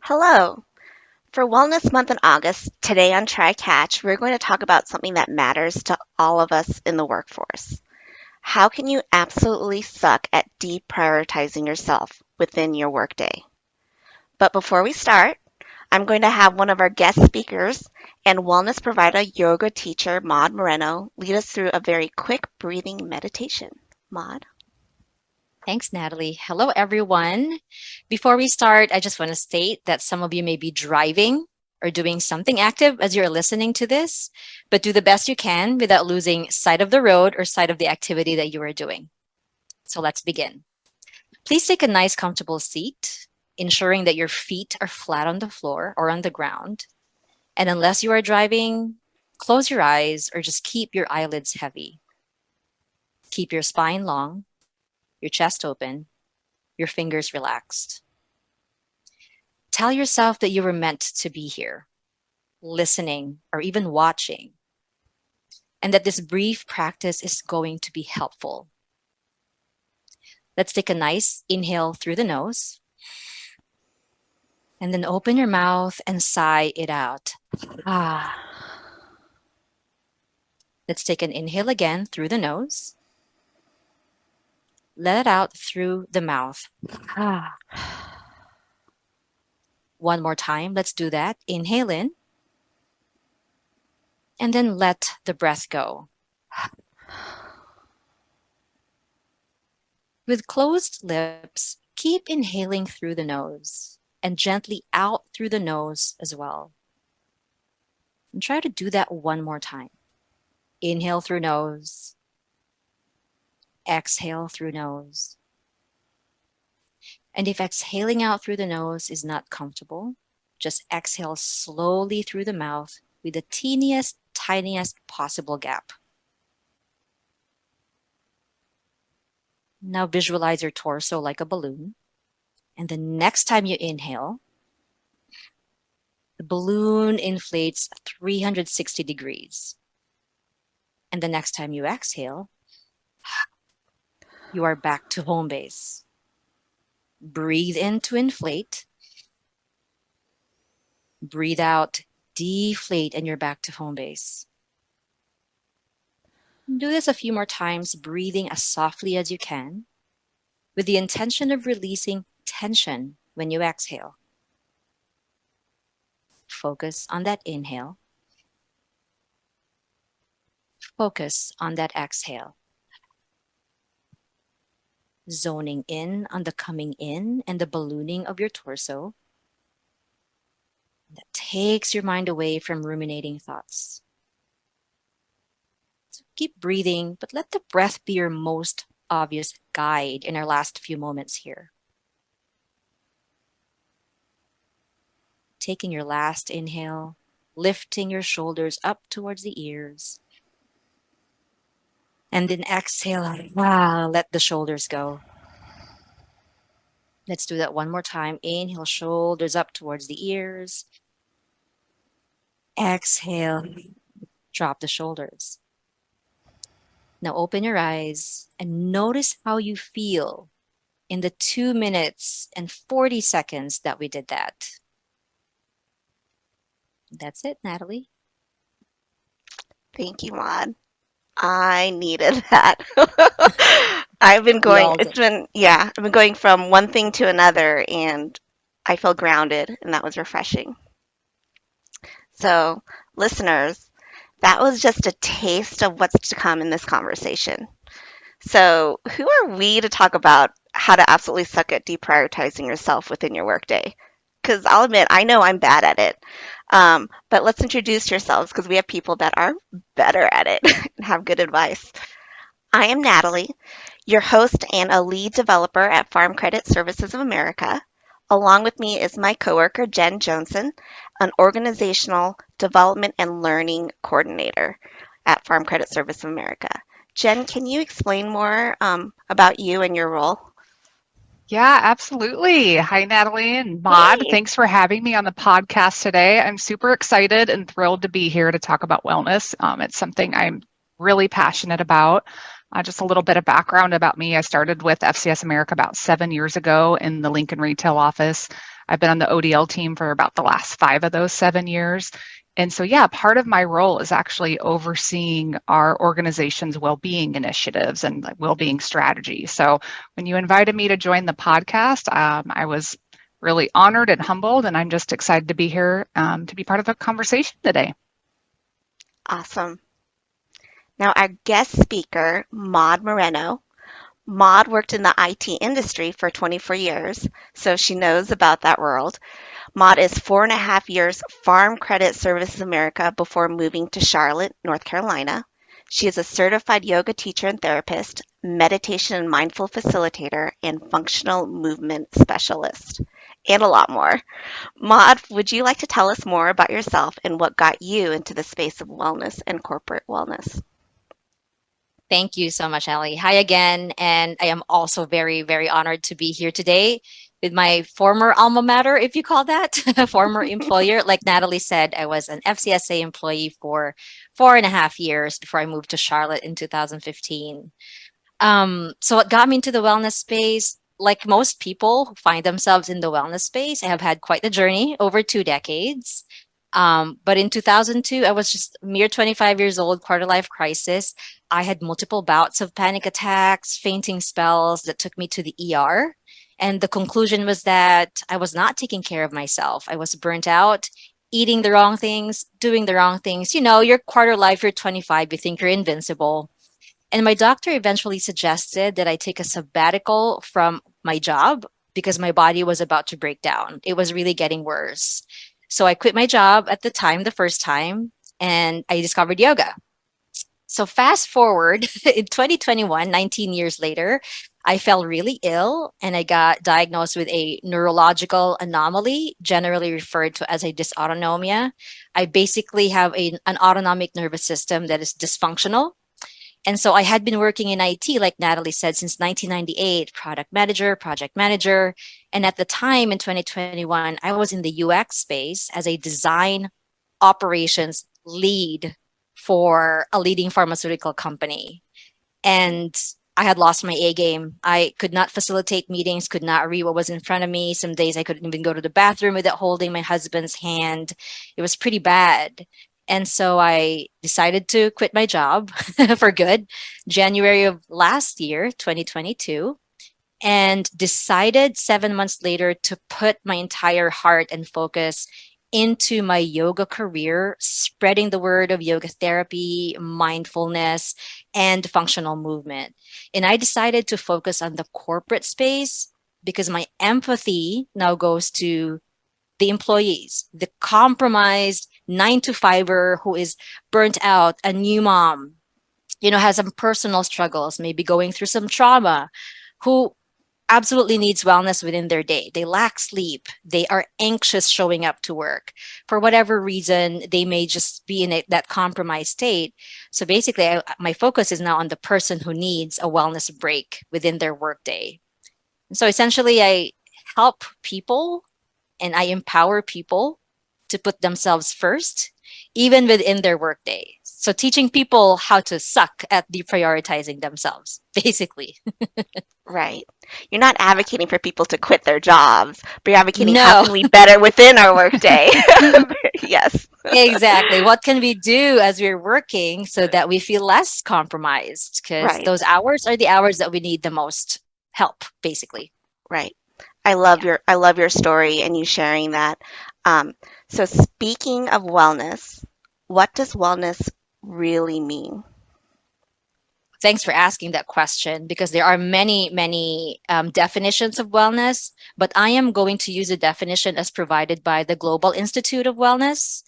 Hello. For Wellness Month in August, today on Try Catch, we're going to talk about something that matters to all of us in the workforce. How can you absolutely suck at deprioritizing yourself within your workday? But before we start, I'm going to have one of our guest speakers and wellness provider yoga teacher, Maude Moreno, lead us through a very quick breathing meditation. Maude? Thanks, Natalie. Hello, everyone. Before we start, I just want to state that some of you may be driving or doing something active as you're listening to this, but do the best you can without losing sight of the road or sight of the activity that you are doing. So let's begin. Please take a nice, comfortable seat, ensuring that your feet are flat on the floor or on the ground. And unless you are driving, close your eyes or just keep your eyelids heavy. Keep your spine long, your chest open, your fingers relaxed. Tell yourself that you were meant to be here, listening or even watching, and that this brief practice is going to be helpful. Let's take a nice inhale through the nose, and then open your mouth and sigh it out. Ah. Let's take an inhale again through the nose. Let it out through the mouth. Ah. One more time. Let's do that. Inhale in. And then let the breath go. With closed lips, keep inhaling through the nose and gently out through the nose as well. And try to do that one more time. Inhale through nose. Exhale through nose. And if exhaling out through the nose is not comfortable, just exhale slowly through the mouth with the teeniest, tiniest possible gap. Now visualize your torso like a balloon. And the next time you inhale, the balloon inflates 360 degrees. And the next time you exhale, you are back to home base. Breathe in to inflate. Breathe out, deflate, and you're back to home base. Do this a few more times, breathing as softly as you can, with the intention of releasing tension when you exhale. Focus on that inhale. Focus on that exhale. Zoning in on the coming in and the ballooning of your torso. That takes your mind away from ruminating thoughts. So keep breathing, but let the breath be your most obvious guide in our last few moments here. Taking your last inhale, lifting your shoulders up towards the ears. And then exhale, let the shoulders go. Let's do that one more time. Inhale, shoulders up towards the ears. Exhale, drop the shoulders. Now open your eyes and notice how you feel in the 2 minutes and 40 seconds that we did that. That's it, Natalie. Thank you, Maude. I needed that. I've been We going, all did. I've been going from one thing to another and I feel grounded and that was refreshing. So, listeners, that was just a taste of what's to come in this conversation. So, who are we to talk about how to absolutely suck at deprioritizing yourself within your workday? Because I'll admit, I know I'm bad at it. But let's introduce yourselves because we have people that are better at it and have good advice. I am Natalie, your host and a lead developer at Farm Credit Services of America. Along with me is my coworker, Jen Joneson, an organizational development and learning coordinator at Farm Credit Service of America. Jen, can you explain more about you and your role? Yeah, absolutely. Hi, Natalie and Maude. Hey. Thanks for having me on the podcast today. I'm super excited and thrilled to be here to talk about wellness. It's something I'm really passionate about. Just a little bit of background about me. I started with FCS America about 7 years ago in the Lincoln retail office. I've been on the ODL team for about the last 5 of those 7 years. And so, yeah, part of my role is actually overseeing our organization's well-being initiatives and well-being strategy. So when you invited me to join the podcast, I was really honored and humbled, and I'm just excited to be here to be part of the conversation today. Awesome. Now, our guest speaker, Maude Moreno. Maude worked in the IT industry for 24 years, so she knows about that world. Maude is 4.5 years Farm Credit Services America before moving to Charlotte, North Carolina. She is a certified yoga teacher and therapist, meditation and mindful facilitator, and functional movement specialist, and a lot more. Maude, would you like to tell us more about yourself and what got you into the space of wellness and corporate wellness? Thank you so much, Ellie. Hi again. And I am also very, very honored to be here today with my former alma mater, if you call that, former employer. Like Natalie said, I was an FCSA employee for 4.5 years before I moved to Charlotte in 2015. So what got me into the wellness space, like most people who find themselves in the wellness space, I have had quite the journey over 2 decades. But in 2002, I was just a mere 25 years old, quarter life crisis. I had multiple bouts of panic attacks, fainting spells that took me to the ER. And the conclusion was that I was not taking care of myself. I was burnt out, eating the wrong things, doing the wrong things. You know, you're quarter life, you're 25, you think you're invincible. And my doctor eventually suggested that I take a sabbatical from my job because my body was about to break down. It was really getting worse. So I quit my job at the time, the first time, and I discovered yoga. So fast forward in 2021, 19 years later, I fell really ill and I got diagnosed with a neurological anomaly, generally referred to as a dysautonomia. I basically have an autonomic nervous system that is dysfunctional. And so I had been working in IT, like Natalie said, since 1998, product manager, project manager. And at the time in 2021, I was in the UX space as a design operations lead for a leading pharmaceutical company. And I had lost my A game. I could not facilitate meetings, could not read what was in front of me. Some days I couldn't even go to the bathroom without holding my husband's hand. It was pretty bad. And so I decided to quit my job for good, January of last year, 2022, and decided 7 months later to put my entire heart and focus into my yoga career, spreading the word of yoga therapy, mindfulness, and functional movement. And I decided to focus on the corporate space because my empathy now goes to the employees, the compromised 9 to 5er who is burnt out, a new mom, has some personal struggles, maybe going through some trauma, who absolutely needs wellness within their day. They lack sleep. They are anxious showing up to work. For whatever reason, they may just be in that compromised state. So basically, my focus is now on the person who needs a wellness break within their workday. So essentially, I help people and I empower people to put themselves first, even within their workday. So teaching people how to suck at deprioritizing themselves, basically. Right. You're not advocating for people to quit their jobs, but you're advocating how No, can we better within our workday. Yes. exactly. What can we do as we're working so that we feel less compromised? Because Right. those hours are the hours that we need the most help, basically. Right. I love your story and you sharing that. Um, so speaking of wellness, what does wellness really mean? Thanks for asking that question because there are many, many definitions of wellness, but I am going to use a definition as provided by the Global Institute of Wellness.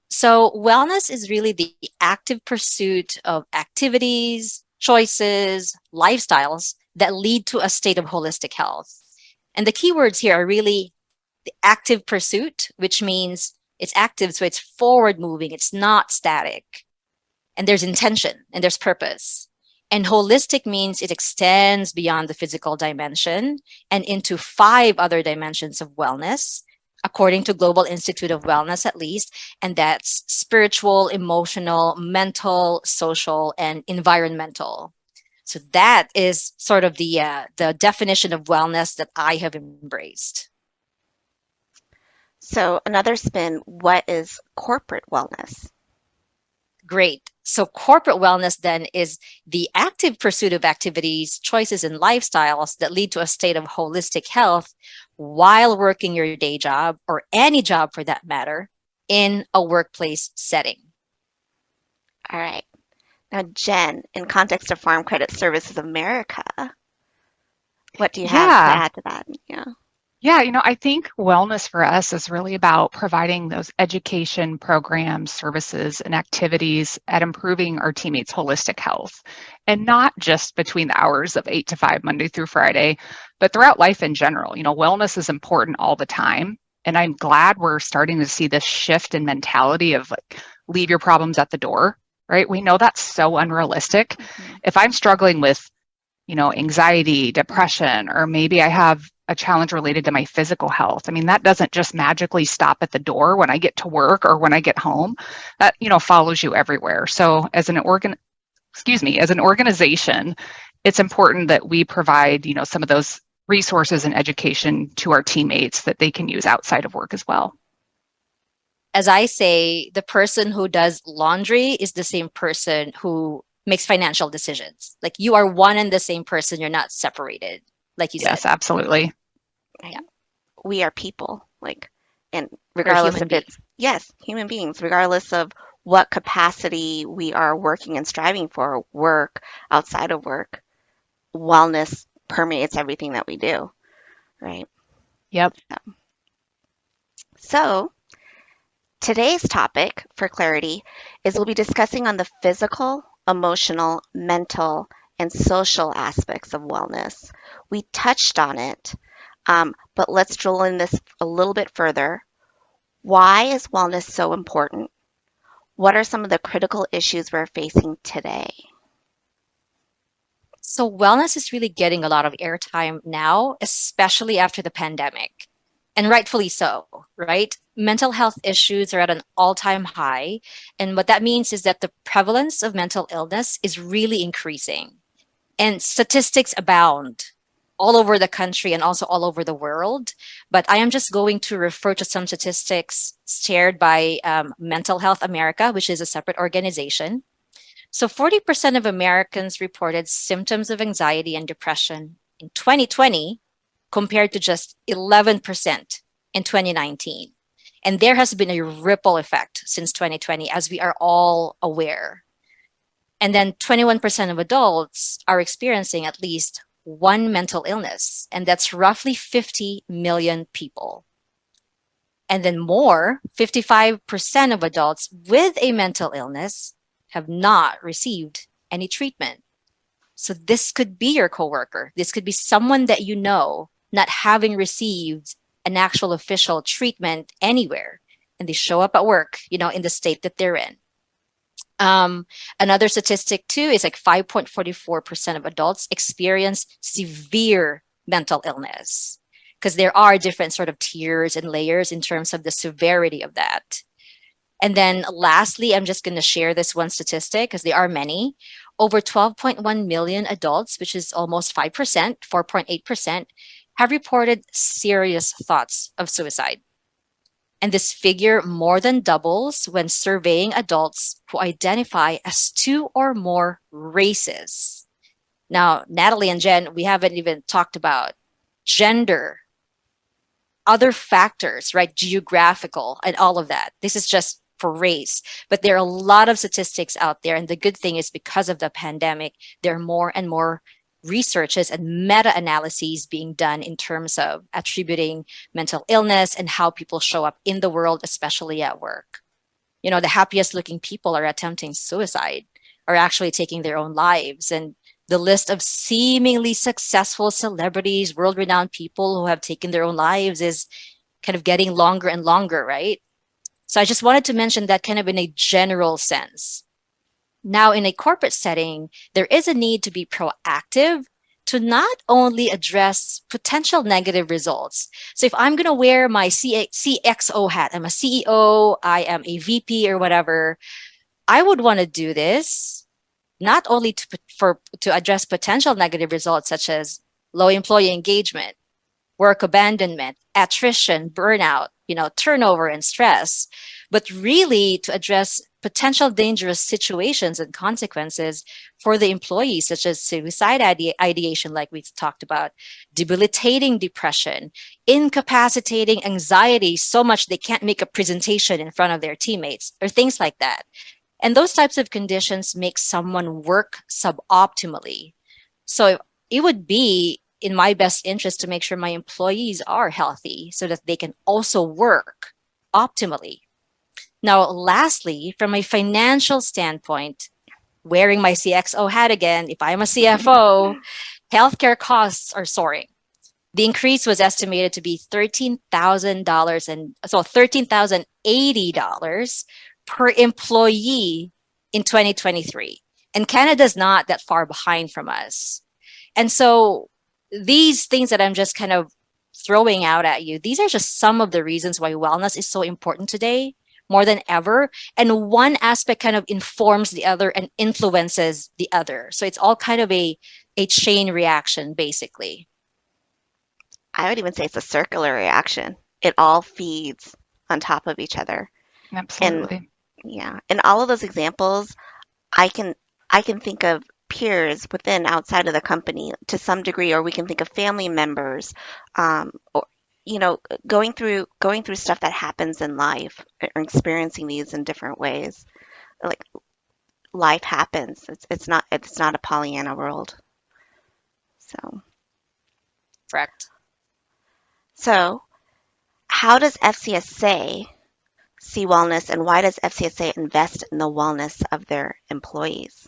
So, wellness is really the active pursuit of activities, choices, lifestyles that lead to a state of holistic health. And the keywords here are really the active pursuit, which means it's active, so it's forward moving, it's not static. And there's intention and there's purpose. And holistic means it extends beyond the physical dimension and into 5 other dimensions of wellness, according to Global Institute of Wellness at least, and that's spiritual, emotional, mental, social, and environmental. So that is sort of the definition of wellness that I have embraced. So another spin, what is corporate wellness? Great. So corporate wellness then is the active pursuit of activities, choices, and lifestyles that lead to a state of holistic health while working your day job or any job for that matter in a workplace setting. All right. Now, Jen, in context of Farm Credit Services America, what do you have to Yeah. add to that? Yeah. Yeah, I think wellness for us is really about providing those education programs, services, and activities at improving our teammates' holistic health. And not just between the hours of 8 to 5, Monday through Friday, but throughout life in general. Wellness is important all the time. And I'm glad we're starting to see this shift in mentality of like, leave your problems at the door, right? We know that's so unrealistic. Mhm. If I'm struggling with anxiety, depression, or maybe I have a challenge related to my physical health. I mean, that doesn't just magically stop at the door when I get to work or when I get home. That, follows you everywhere. So as an organization, it's important that we provide, some of those resources and education to our teammates that they can use outside of work as well. As I say, the person who does laundry is the same person who makes financial decisions. Like you are one and the same person, you're not separated, like you said. Yes, absolutely. Right. We are people, and We're regardless human if beings. it's, yes, human beings, regardless of what capacity we are working and striving for, work, outside of work, wellness permeates everything that we do, right? Yep. So, today's topic, for clarity, is we'll be discussing on the physical, emotional, mental, and social aspects of wellness. We touched on it, but let's drill in this a little bit further. Why is wellness so important? What are some of the critical issues we're facing today? So, wellness is really getting a lot of airtime now, especially after the pandemic. And rightfully so, right? Mental health issues are at an all time high. And what that means is that the prevalence of mental illness is really increasing. And statistics abound all over the country and also all over the world. But I am just going to refer to some statistics shared by Mental Health America, which is a separate organization. So 40% of Americans reported symptoms of anxiety and depression in 2020 compared to just 11% in 2019. And there has been a ripple effect since 2020, as we are all aware. And then 21% of adults are experiencing at least one mental illness, and that's roughly 50 million people. And then 55% of adults with a mental illness have not received any treatment. So this could be your coworker. This could be someone that you know not having received an actual official treatment anywhere. And they show up at work, in the state that they're in. Another statistic too is like 5.44% of adults experience severe mental illness because there are different sort of tiers and layers in terms of the severity of that. And then lastly, I'm just going to share this one statistic because there are many. Over 12.1 million adults, which is almost 5%, 4.8%, have reported serious thoughts of suicide. And this figure more than doubles when surveying adults who identify as two or more races. Now, Natalie and Jen, we haven't even talked about gender, other factors, right? Geographical and all of that. This is just for race. But there are a lot of statistics out there. And the good thing is because of the pandemic, there are more and more researches and meta-analyses being done in terms of attributing mental illness and how people show up in the world, especially at work. The happiest looking people are attempting suicide, are actually taking their own lives. And the list of seemingly successful celebrities, world-renowned people who have taken their own lives is kind of getting longer and longer, right? So I just wanted to mention that kind of in a general sense. Now, in a corporate setting, there is a need to be proactive to not only address potential negative results. So if I'm going to wear my CXO hat, I'm a CEO, I am a VP or whatever, I would want to do this not only to address potential negative results such as low employee engagement, work abandonment, attrition, burnout, turnover and stress, but really to address potential dangerous situations and consequences for the employees, such as suicide ideation, like we've talked about, debilitating depression, incapacitating anxiety so much they can't make a presentation in front of their teammates, or things like that. And those types of conditions make someone work suboptimally. So it would be in my best interest to make sure my employees are healthy so that they can also work optimally. Now, lastly, from a financial standpoint, wearing my CXO hat again, if I'm a CFO, healthcare costs are soaring. The increase was estimated to be $13,000 and so $13,080 per employee in 2023. And Canada's not that far behind from us. And so these things that I'm just kind of throwing out at you, these are just some of the reasons why wellness is so important today more than ever. And one aspect kind of informs the other and influences the other. So it's all kind of a chain reaction, basically. I would even say it's a circular reaction. It all feeds on top of each other. And Absolutely. yeah, in all of those examples, I can I can think of peers within outside of the company to some degree, or we can think of family members, or going through stuff that happens in life or experiencing these in different ways. Like life happens. It's not a Pollyanna world. So Correct. so how does FCSA see wellness, and why does FCSA invest in the wellness of their employees?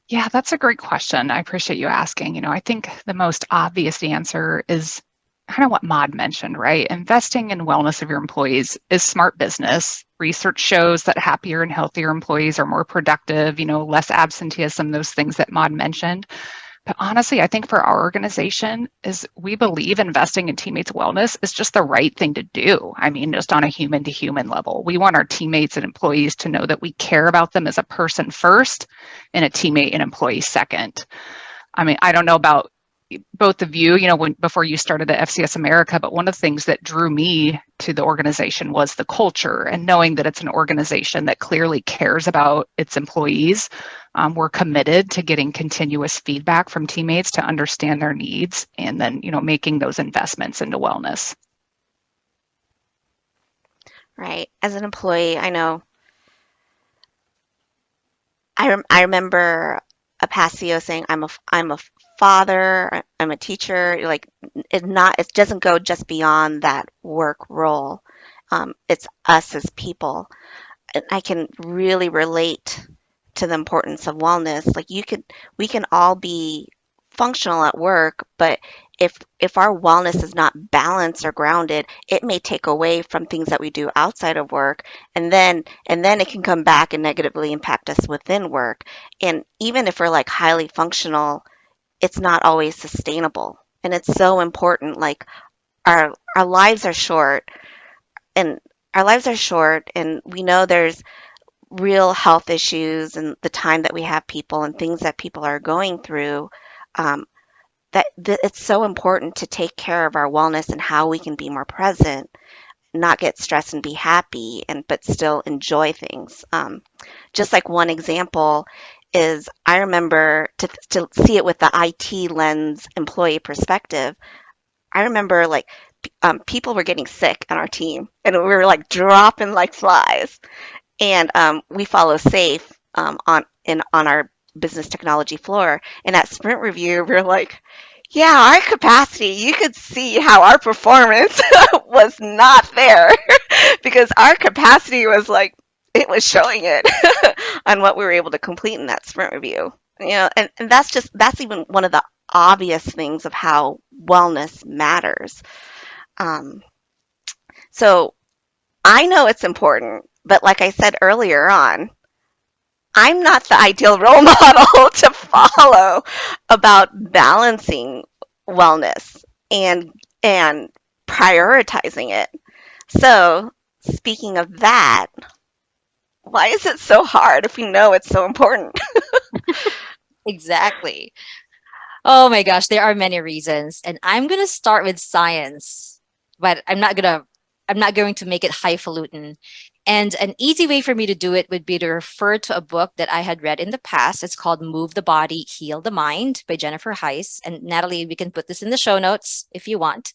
Yeah, that's a great question. I appreciate you asking. I think the most obvious answer is kind of what Maude mentioned, right? Investing in wellness of your employees is smart business. Research shows that happier and healthier employees are more productive, less absenteeism, those things that Maude mentioned. But honestly, I think for our organization is we believe investing in teammates' wellness is just the right thing to do. I mean, just on a human to human level. We want our teammates and employees to know that we care about them as a person first and a teammate and employee second. I mean, I don't know about both of you, before you started at FCS America, but one of the things that drew me to the organization was the culture and knowing that it's an organization that clearly cares about its employees. We're committed to getting continuous feedback from teammates to understand their needs and then, making those investments into wellness. Right. As an employee, I know I remember a past CEO saying, I'm a father, I'm a teacher." Like it doesn't go just beyond that work role. It's us as people. And I can really relate to the importance of wellness. Like we can all be functional at work, but if our wellness is not balanced or grounded, it may take away from things that we do outside of work, and then it can come back and negatively impact us within work. And even if we're like highly functional, it's not always sustainable. And it's so important. Like our lives are short, and and we know there's real health issues and the time that we have people and things that people are going through, um, that it's so important to take care of our wellness and how we can be more present, not get stressed and be happy, and but still enjoy things. Just like one example is I remember to see it with the IT lens employee perspective. I remember like people were getting sick on our team, and we were like dropping like flies. And we follow SAFE on our business technology floor. And at sprint review, we are like, yeah, our capacity, you could see how our performance was not there because our capacity was like, it was showing it on what we were able to complete in that sprint review. And that's even one of the obvious things of how wellness matters. Um, so I know it's important, but like I said earlier on, I'm not the ideal role model to follow about balancing wellness and prioritizing it. So, speaking of that, Why is it so hard if we know it's so important? Exactly. Oh my gosh, there are many reasons. And I'm going to start with science, but I'm not going to make it highfalutin. And an easy way for me to do it would be to refer to a book that I had read in the past. It's called Move the Body, Heal the Mind by Jennifer Heiss. And Natalie, we can put this in the show notes if you want.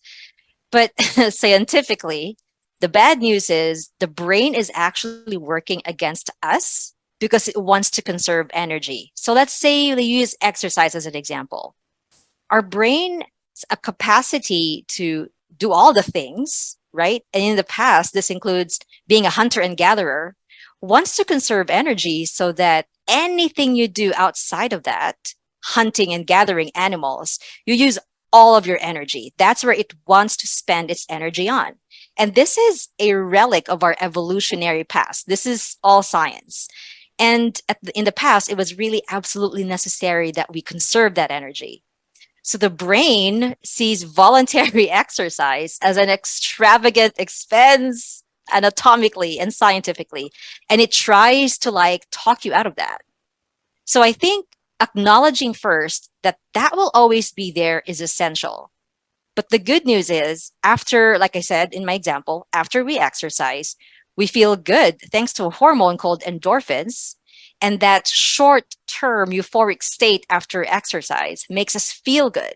But scientifically, the bad news is the brain is actually working against us because it wants to conserve energy. So let's say we use exercise as an example. Our brain a capacity to do all the things, right? And in the past, this includes being a hunter and gatherer, wants to conserve energy so that anything you do outside of that, hunting and gathering animals, you use all of your energy. That's where it wants to spend its energy on. And this is a relic of our evolutionary past. This is all science. And in the past, it was really absolutely necessary that we conserve that energy. So the brain sees voluntary exercise as an extravagant expense anatomically and scientifically, and it tries to like talk you out of that. So I think acknowledging first that that will always be there is essential. But the good news is, after, like I said in my example, after we exercise, we feel good thanks to a hormone called endorphins. And that short term euphoric state after exercise makes us feel good.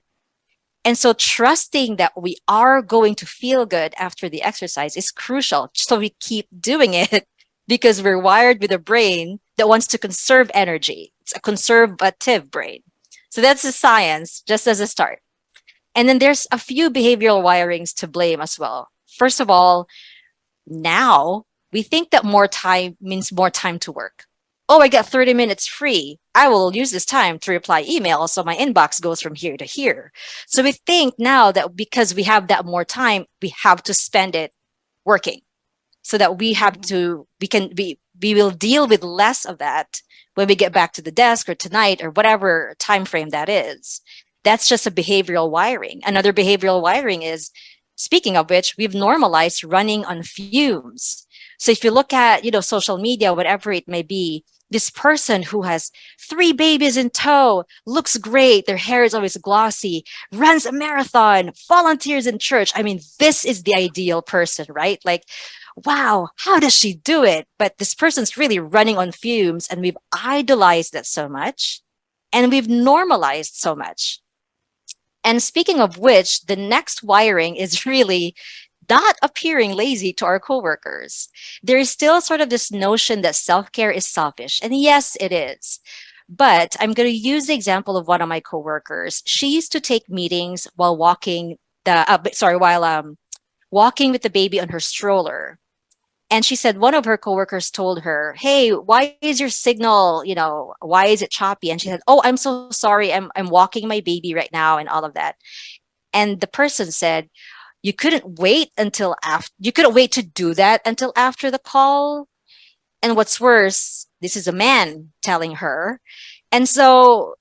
And so trusting that we are going to feel good after the exercise is crucial. So we keep doing it because we're wired with a brain that wants to conserve energy. It's a conservative brain. So that's the science, just as a start. And then there's a few behavioral wirings to blame as well. First of all, now we think that more time means more time to work. Oh, I got 30 minutes free. I will use this time to reply emails so my inbox goes from here to here. So we think now that because we have that more time, we have to spend it working so that we will deal with less of that when we get back to the desk or tonight or whatever time frame that is. That's just a behavioral wiring. Another behavioral wiring is, speaking of which, we've normalized running on fumes. So if you look at, social media, whatever it may be, this person who has 3 babies in tow, looks great, their hair is always glossy, runs a marathon, volunteers in church. I mean, this is the ideal person, right? Like, wow, how does she do it? But this person's really running on fumes, and we've idolized that so much, and we've normalized so much. And speaking of which, the next wiring is really not appearing lazy to our coworkers. There is still sort of this notion that self-care is selfish. And yes, it is. But I'm going to use the example of one of my coworkers. She used to take meetings while walking with the baby on her stroller. And she said one of her coworkers told her, "Hey, why is your signal, why is it choppy?" And she said, "Oh, I'm so sorry. I'm walking my baby right now," and all of that. And the person said, you couldn't wait to do that until after the call. And what's worse, this is a man telling her. And so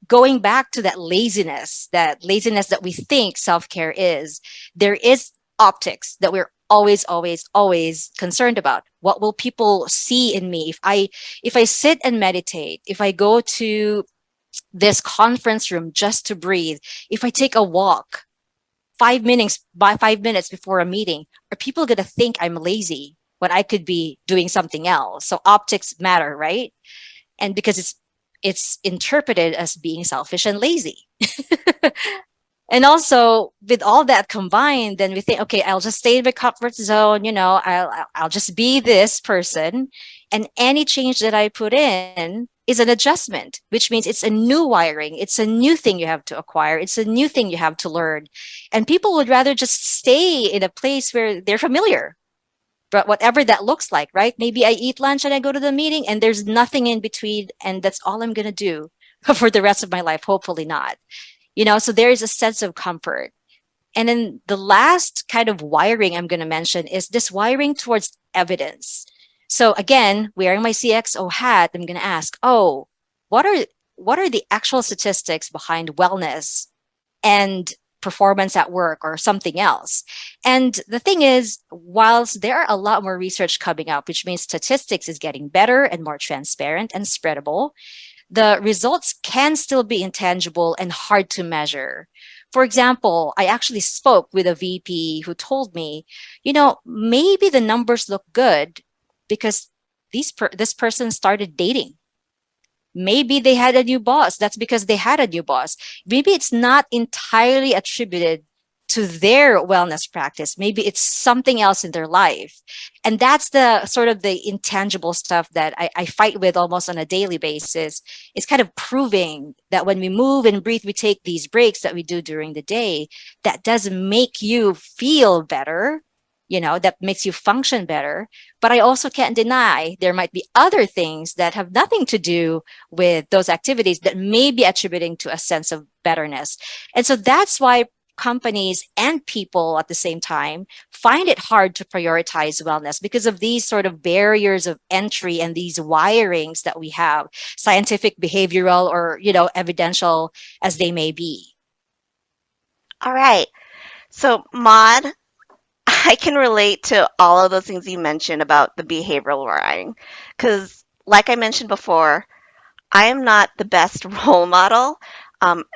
going back to that laziness that we think self-care is, there is optics that we're always, always, always concerned about. What will people see in me if I sit and meditate, if I go to this conference room just to breathe, if I take a walk 5 minutes before a meeting, are people going to think I'm lazy when I could be doing something else? So optics matter, right? And because it's interpreted as being selfish and lazy. And also with all that combined, then we think, okay, I'll just stay in my comfort zone. I'll just be this person, and any change that I put in is an adjustment, which means it's a new wiring. It's a new thing you have to acquire. It's a new thing you have to learn. And people would rather just stay in a place where they're familiar, but whatever that looks like, right? Maybe I eat lunch and I go to the meeting and there's nothing in between, and that's all I'm going to do for the rest of my life. Hopefully not. So there is a sense of comfort. And then the last kind of wiring I'm going to mention is this wiring towards evidence. So again, wearing my CXO hat, I'm going to ask, what are the actual statistics behind wellness and performance at work or something else. And the thing is, whilst there are a lot more research coming up, which means statistics is getting better and more transparent and spreadable, the results can still be intangible and hard to measure. For example, I actually spoke with a VP who told me, maybe the numbers look good because this person started dating. Maybe they had a new boss. That's because they had a new boss. Maybe it's not entirely attributed to their wellness practice. Maybe it's something else in their life. And that's the sort of the intangible stuff that I fight with almost on a daily basis. It's kind of proving that when we move and breathe, we take these breaks that we do during the day, that does make you feel better, that makes you function better. But I also can't deny there might be other things that have nothing to do with those activities that may be attributing to a sense of betterness. And so that's why companies and people at the same time find it hard to prioritize wellness because of these sort of barriers of entry and these wirings that we have, scientific, behavioral, or, evidential as they may be. All right. So, Maud, I can relate to all of those things you mentioned about the behavioral wiring. Because, like I mentioned before, I am not the best role model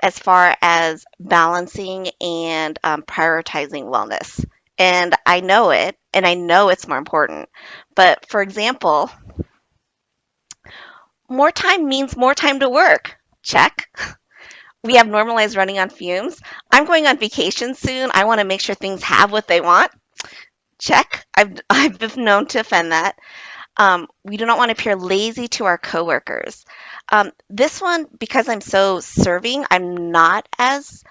as far as balancing and prioritizing wellness. And I know it, and I know it's more important. But for example, more time means more time to work. Check. We have normalized running on fumes. I'm going on vacation soon. I want to make sure things have what they want. Check. I've been known to offend that. We do not want to appear lazy to our coworkers. This one, because I'm so serving, I'm not as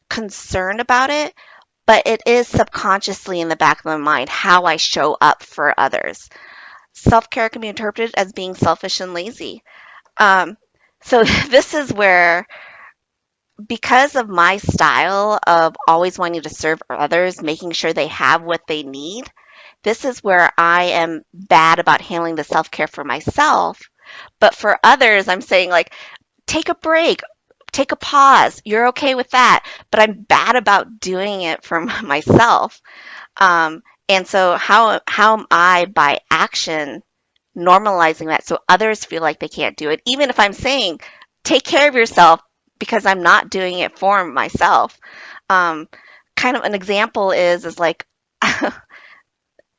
concerned about it, but it is subconsciously in the back of my mind how I show up for others. Self care can be interpreted as being selfish and lazy. Um, so this is where, because of my style of always wanting to serve others, making sure they have what they need, this is where I am bad about handling the self care for myself. But for others, I'm saying, like, take a break, take a pause. You're okay with that. But I'm bad about doing it for myself. And so, how am I, by action, normalizing that so others feel like they can't do it? Even if I'm saying, take care of yourself, because I'm not doing it for myself. Um, Kind of an example is like,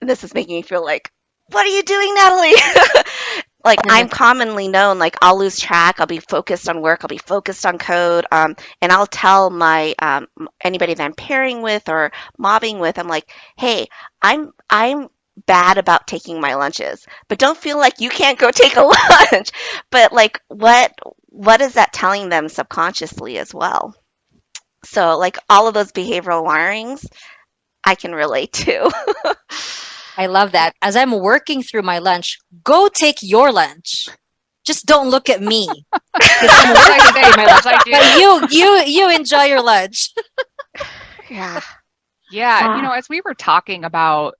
this is making me feel like, what are you doing, Natalie? Like, I'm commonly known, like, I'll lose track, I'll be focused on work, I'll be focused on code, and I'll tell my anybody that I'm pairing with or mobbing with, I'm like, hey, I'm bad about taking my lunches, but don't feel like you can't go take a lunch. But like, what is that telling them subconsciously as well? So like all of those behavioral wirings I can relate to. I love that. As I'm working through my lunch, go take your lunch. Just don't look at me because I'm working through my lunch. But you enjoy your lunch. Yeah. Yeah, as we were talking about,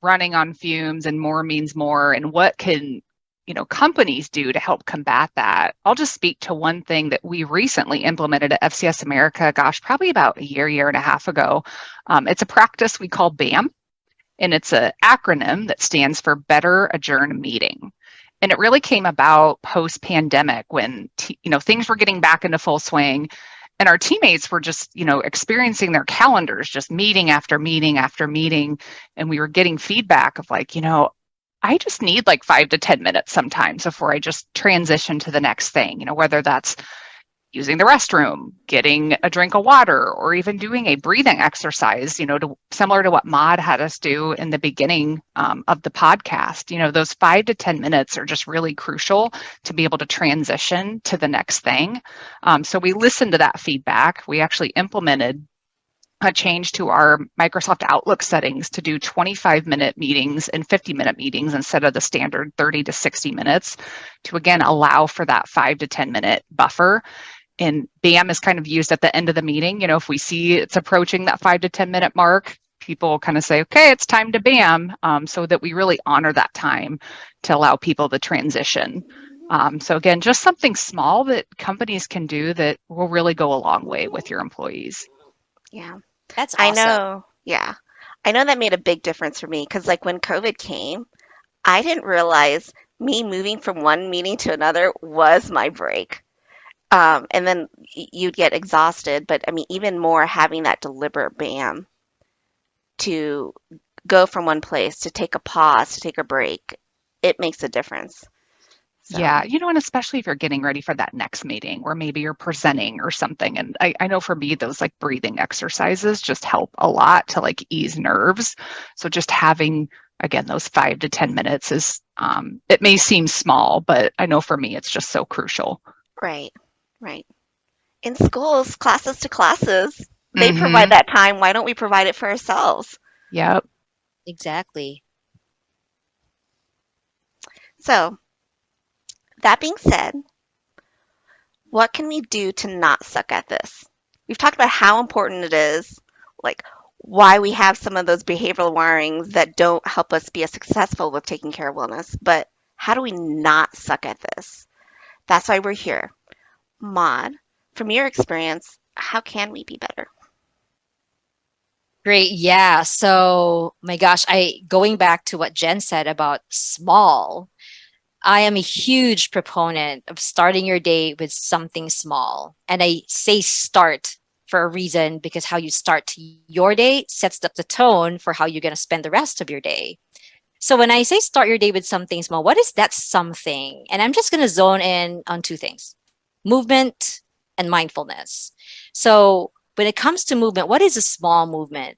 running on fumes and more means more and what can, companies do to help combat that. I'll just speak to one thing that we recently implemented at FCS America, gosh, probably about a year and a half ago. It's a practice we call BAM, and it's an acronym that stands for Better Adjourn Meeting. And it really came about post-pandemic when, things were getting back into full swing. And our teammates were just, experiencing their calendars, just meeting after meeting after meeting. And we were getting feedback of like, I just need like 5 to 10 minutes sometimes before I just transition to the next thing, whether that's using the restroom, getting a drink of water, or even doing a breathing exercise, similar to what Maude had us do in the beginning of the podcast. Those 5 to 10 minutes are just really crucial to be able to transition to the next thing. So we listened to that feedback. We actually implemented a change to our Microsoft Outlook settings to do 25-minute meetings and 50-minute meetings instead of the standard 30 to 60 minutes to, again, allow for that 5 to 10-minute buffer. And BAM is kind of used at the end of the meeting. If we see it's approaching that 5 to 10-minute mark, people kind of say, okay, it's time to BAM, so that we really honor that time to allow people to transition. So again, just something small that companies can do that will really go a long way with your employees. Yeah. That's I awesome. know. Yeah. I know that made a big difference for me because, like, when COVID came, I didn't realize me moving from one meeting to another was my break. And then you'd get exhausted, but I mean, even more having that deliberate bam to go from one place, to take a pause, to take a break, it makes a difference. So, Yeah, and especially if you're getting ready for that next meeting or maybe you're presenting or something. And I know for me, those like breathing exercises just help a lot to like ease nerves. So just having, again, those 5 to 10 minutes is, it may seem small, but I know for me, it's just so crucial. right, right. In schools, classes to classes, they provide Mm-hmm. that time. Why don't we provide it for ourselves? Yep. Exactly. So, that being said, what can we do to not suck at this? We've talked about how important it is, like why we have some of those behavioral wirings that don't help us be as successful with taking care of wellness, but how do we not suck at this? That's why we're here. Maud, from your experience, how can we be better? Great. Yeah. So, my gosh, I going back to what Jen said about small, I am a huge proponent of starting your day with something small. And I say start for a reason because how you start your day sets up the tone for how you're going to spend the rest of your day. So when I say start your day with something small, what is that something? And I'm just going to zone in on two things: movement and mindfulness. So when it comes to movement, what is a small movement?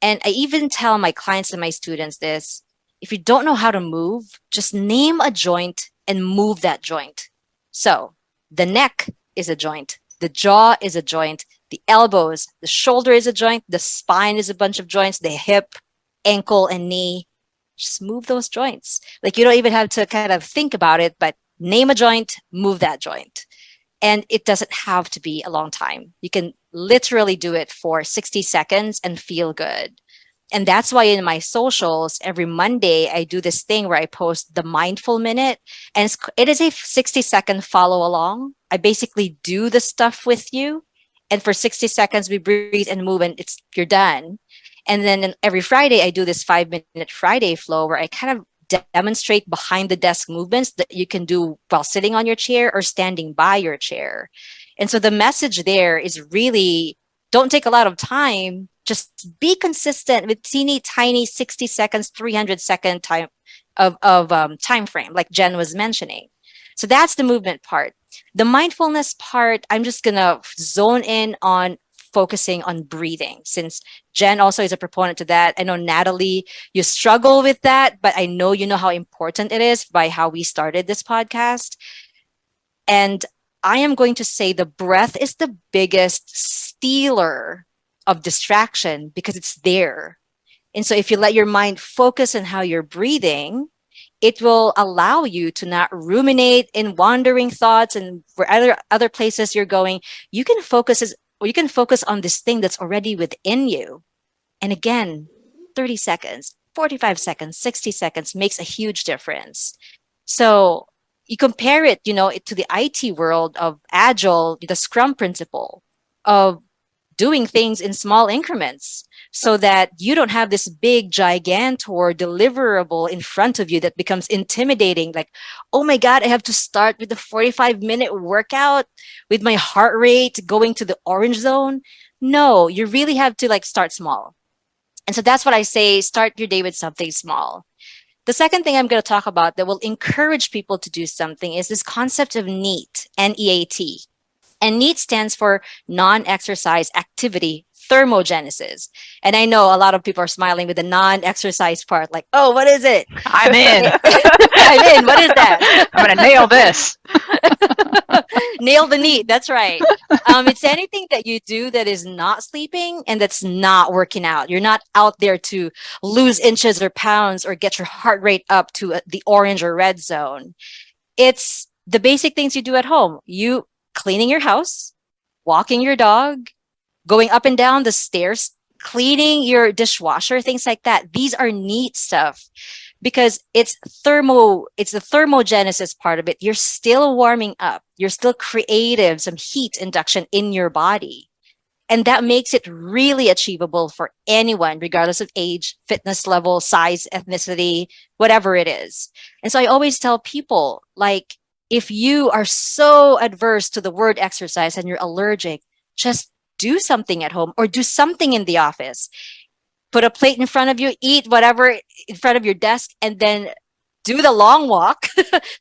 And I even tell my clients and my students this: if you don't know how to move, just name a joint and move that joint. So the neck is a joint, the jaw is a joint, the elbows, the shoulder is a joint, the spine is a bunch of joints, the hip, ankle, and knee. Just move those joints. Like you don't even have to kind of think about it, but name a joint, move that joint. And it doesn't have to be a long time. You can literally do it for 60 seconds and feel good. And that's why in my socials, every Monday, I do this thing where I post the mindful minute. And it is a 60-second follow along. I basically do the stuff with you. And for 60 seconds, we breathe and move, and you're done. And then every Friday, I do this 5 minute Friday flow where I kind of demonstrate behind the desk movements that you can do while sitting on your chair or standing by your chair. And so the message there is really don't take a lot of time. Just be consistent with teeny tiny 60 seconds, 300-second time of time frame, like Jen was mentioning. So that's the movement part. The mindfulness part, I'm just gonna zone in on focusing on breathing, since Jen also is a proponent to that. I know Natalie, you struggle with that, but I know you know how important it is by how we started this podcast. And I am going to say the breath is the biggest stealer of distraction because it's there. And so if you let your mind focus on how you're breathing, it will allow you to not ruminate in wandering thoughts and where other places you're going. You can focus on this thing that's already within you. And again, 30 seconds, 45 seconds, 60 seconds makes a huge difference. So you compare it, to the IT world of Agile, the Scrum principle of doing things in small increments so that you don't have this big gigantor deliverable in front of you that becomes intimidating. Like, oh my God, I have to start with the 45-minute workout with my heart rate going to the orange zone. No, you really have to like start small. And so that's what I say, start your day with something small. The second thing I'm going to talk about that will encourage people to do something is this concept of NEAT, N-E-A-T. And NEAT stands for non-exercise activity thermogenesis. And I know a lot of people are smiling with the non-exercise part, like, oh, what is it? I'm in. I'm in. What is that? I'm going to nail this. Nail the NEAT. That's right. It's anything that you do that is not sleeping and that's not working out. You're not out there to lose inches or pounds or get your heart rate up to the orange or red zone. It's the basic things you do at home. You cleaning your house, walking your dog, going up and down the stairs, cleaning your dishwasher, things like that. These are neat stuff because it's the thermogenesis part of it. You're still warming up. You're still creative, some heat induction in your body. And that makes it really achievable for anyone, regardless of age, fitness level, size, ethnicity, whatever it is. And so I always tell people, like, if you are so adverse to the word exercise and you're allergic, just do something at home or do something in the office. Put a plate in front of you, eat whatever in front of your desk, and then do the long walk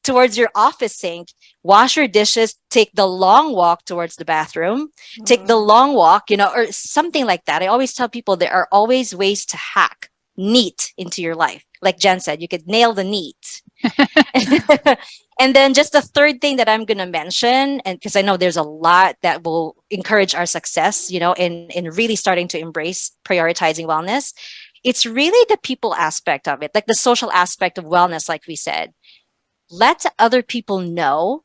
towards your office sink, wash your dishes, take the long walk towards the bathroom, take the Mm. long walk, or something like that. I always tell people there are always ways to hack neat into your life. Like Jen said, you could nail the neat. And then just the third thing that I'm going to mention, and because I know there's a lot that will encourage our success, in really starting to embrace prioritizing wellness, it's really the people aspect of it, like the social aspect of wellness, like we said. Let other people know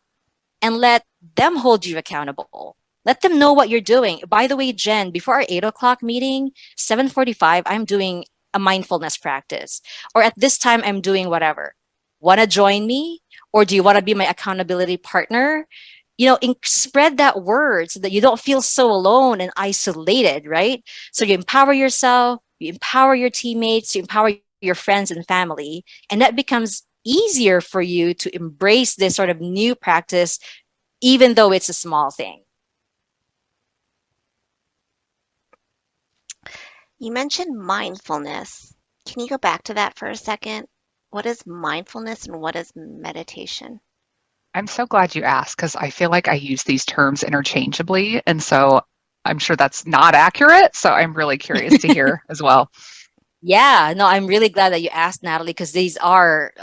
and let them hold you accountable. Let them know what you're doing. By the way, Jen, before our 8 o'clock meeting, 7:45, I'm doing a mindfulness practice. Or at this time, I'm doing whatever. Want to join me? Or do you want to be my accountability partner? Spread that word so that you don't feel so alone and isolated, right? So you empower yourself, you empower your teammates, you empower your friends and family, and that becomes easier for you to embrace this sort of new practice, even though it's a small thing. You mentioned mindfulness. Can you go back to that for a second? What is mindfulness and what is meditation? I'm so glad you asked because I feel like I use these terms interchangeably. And so I'm sure that's not accurate. So I'm really curious to hear as well. Yeah, no, I'm really glad that you asked, Natalie, because these are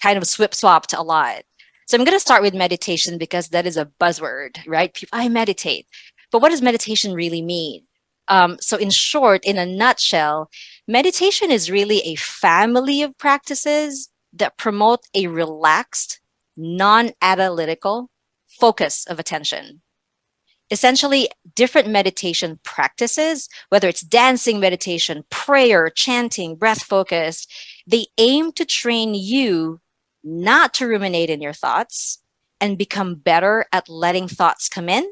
kind of swip swapped a lot. So I'm going to start with meditation because that is a buzzword, right? I meditate. But what does meditation really mean? So, in short, in a nutshell, meditation is really a family of practices that promote a relaxed, non analytical focus of attention. Essentially, different meditation practices, whether it's dancing meditation, prayer, chanting, breath focus, they aim to train you not to ruminate in your thoughts and become better at letting thoughts come in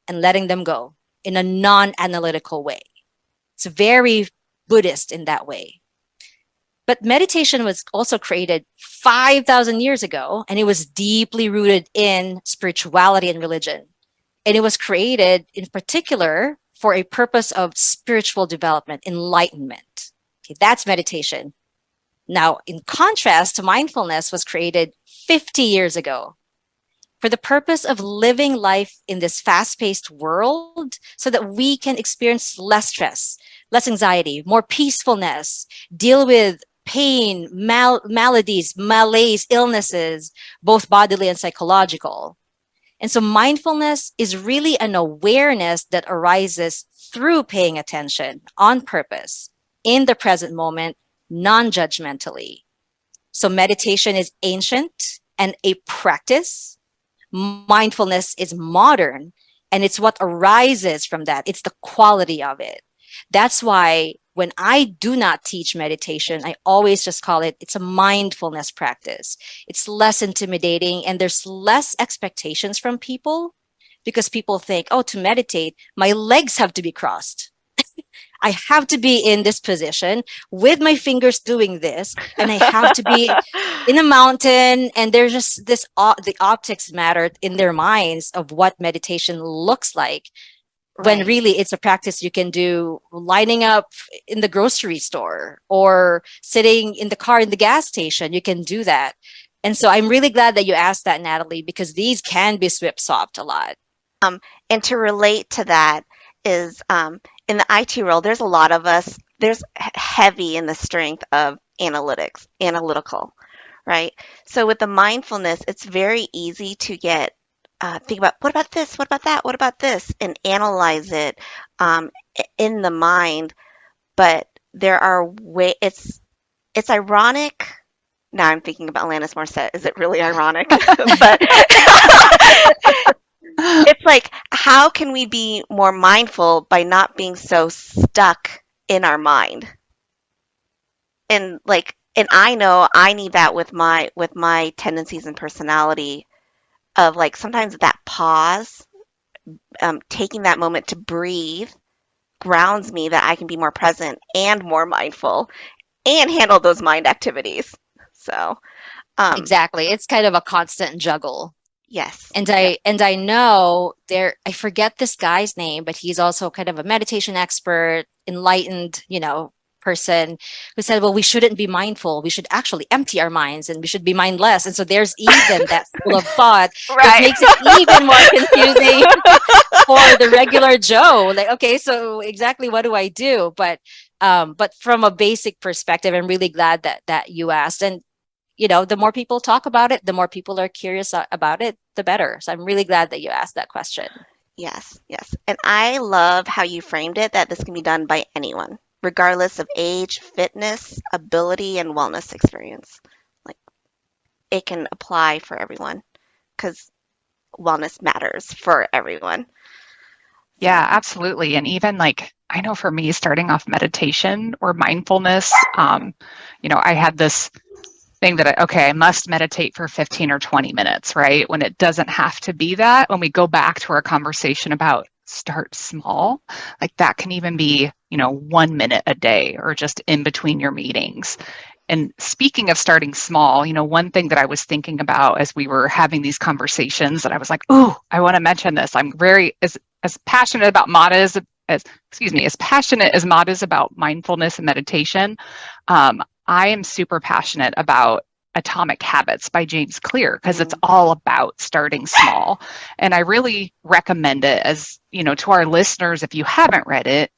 and letting them go in a non analytical way. It's very Buddhist in that way. But meditation was also created 5,000 years ago, and it was deeply rooted in spirituality and religion. And it was created in particular for a purpose of spiritual development, enlightenment. Okay, that's meditation. Now, in contrast to mindfulness was created 50 years ago for the purpose of living life in this fast-paced world so that we can experience less stress, less anxiety, more peacefulness, deal with pain, maladies, malaise, illnesses, both bodily and psychological. And so mindfulness is really an awareness that arises through paying attention on purpose in the present moment, non judgmentally. So meditation is ancient and a practice. Mindfulness is modern and it's what arises from that. It's the quality of it. That's why when I do not teach meditation, I always just call it's a mindfulness practice. It's less intimidating and there's less expectations from people because people think, oh, to meditate, my legs have to be crossed. I have to be in this position with my fingers doing this, and I have to be in a mountain. And there's just the optics matter in their minds of what meditation looks like when Right. really it's a practice you can do lining up in the grocery store or sitting in the car in the gas station. You can do that. And so I'm really glad that you asked that, Natalie, because these can be swip swapped a lot. And to relate to that is in the IT world, there's a lot of us, there's heavy in the strength of analytical, right? So with the mindfulness, it's very easy to get think about what about this, what about that, what about this, and analyze it in the mind. But there are way it's ironic. Now I'm thinking about Alanis Morissette. Is it really ironic? But it's like, how can we be more mindful by not being so stuck in our mind? And I know I need that with my tendencies and personality of like sometimes that pause taking that moment to breathe grounds me that I can be more present and more mindful and handle those mind activities. So, Exactly. It's kind of a constant juggle. yes. And Yep. I know there, I forget this guy's name, but he's also kind of a meditation expert, enlightened, person who said, well, we shouldn't be mindful. We should actually empty our minds and we should be mindless. And so there's even that school of thought that Right. makes it even more confusing for the regular Joe. Like, okay, so exactly what do I do? But from a basic perspective, I'm really glad that you asked. And the more people talk about it, the more people are curious about it, the better. So I'm really glad that you asked that question. Yes, yes. And I love how you framed it that this can be done by anyone, regardless of age, fitness, ability, and wellness experience. Like it can apply for everyone because wellness matters for everyone. Yeah, So, absolutely. And even like, I know for me, starting off meditation or mindfulness, I had this thing that I must meditate for 15 or 20 minutes, right? When it doesn't have to be that. When we go back to our conversation about start small, like that can even be, 1 minute a day or just in between your meetings. And speaking of starting small, one thing that I was thinking about as we were having these conversations that I was like, "Ooh, I want to mention this." I'm very as passionate about Maude as passionate as Maude is about mindfulness and meditation. I am super passionate about Atomic Habits by James Clear because it's mm, all about starting small. And I really recommend it as, to our listeners, if you haven't read it,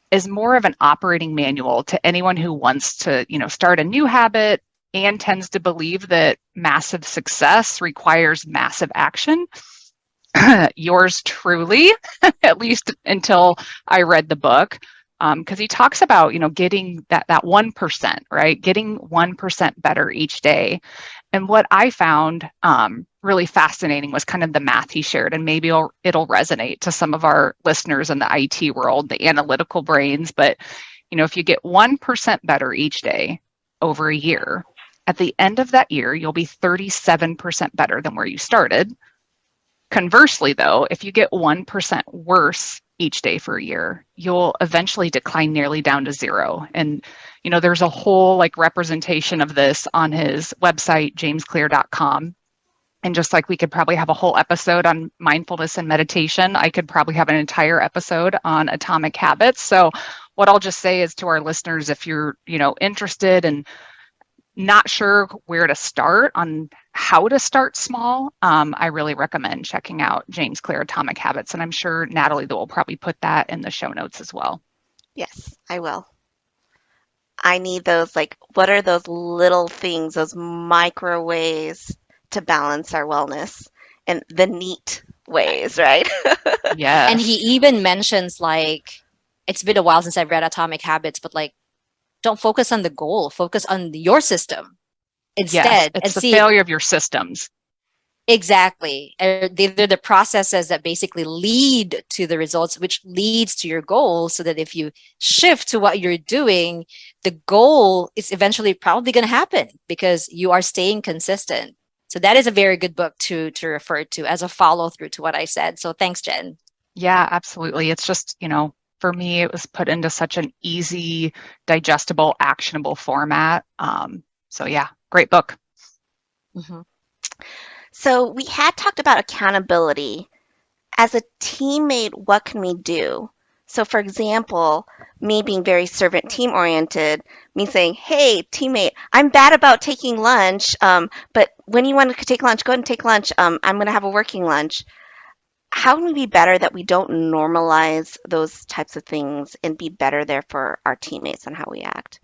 is more of an operating manual to anyone who wants to, start a new habit and tends to believe that massive success requires massive action. Yours truly, at least until I read the book, because he talks about getting that 1%, right? Getting 1% better each day. And what I found really fascinating was kind of the math he shared, and maybe it'll resonate to some of our listeners in the IT world, the analytical brains. But if you get 1% better each day over a year, at the end of that year, you'll be 37% better than where you started. Conversely, though, if you get 1% worse each day for a year, you'll eventually decline nearly down to zero. And, there's a whole like representation of this on his website, jamesclear.com. And just like we could probably have a whole episode on mindfulness and meditation, I could probably have an entire episode on atomic habits. So what I'll just say is to our listeners, if you're, interested and not sure where to start on how to start small, I really recommend checking out James Clear Atomic Habits. And I'm sure Natalie will probably put that in the show notes as well. yes, I will. I need those, like, what are those little things, those micro ways to balance our wellness and the neat ways, right? And he Yes. even mentions like, it's been a while since I've read Atomic Habits, but like, don't focus on the goal, focus on your system Yes. instead It's and the see failure of your systems. exactly. They're the processes that basically lead to the results, which leads to your goal. So that if you shift to what you're doing, the goal is eventually probably going to happen because you are staying consistent. So that is a very good book to refer to as a follow through to what I said. So thanks, Jen. Yeah, absolutely. It's just, for me, it was put into such an easy, digestible, actionable format. So, yeah, great book. Mhm. So we had talked about accountability. As a teammate, what can we do? So, for example, me being very servant team oriented, me saying, "Hey, teammate, I'm bad about taking lunch, but when you want to take lunch, go ahead and take lunch. I'm going to have a working lunch." How can we be better that we don't normalize those types of things and be better there for our teammates and how we act?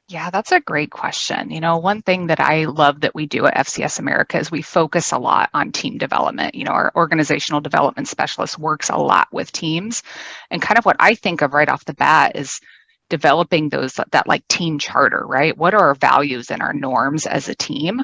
Yeah, that's a great question. One thing that I love that we do at FCS America is we focus a lot on team development. Our organizational development specialist works a lot with teams. And kind of what I think of right off the bat is developing that like team charter, right? What are our values and our norms as a team?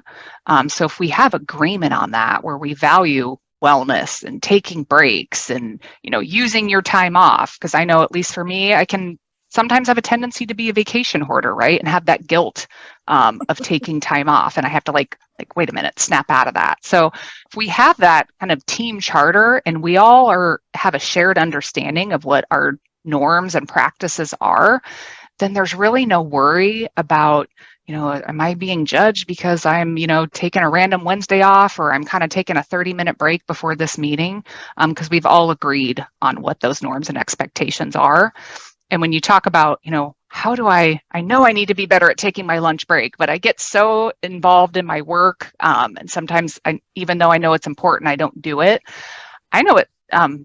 So if we have agreement on that, where we value wellness and taking breaks and, using your time off, because I know at least for me, I can sometimes have a tendency to be a vacation hoarder, right? And have that guilt of taking time off. And I have to like, wait a minute, snap out of that. So if we have that kind of team charter and we all have a shared understanding of what our norms and practices are, then there's really no worry about, am I being judged because I'm, taking a random Wednesday off, or I'm kind of taking a 30-minute break before this meeting, because we've all agreed on what those norms and expectations are. And when you talk about, how do I know I need to be better at taking my lunch break, but I get so involved in my work. And sometimes even though I know it's important, I don't do it. I know it.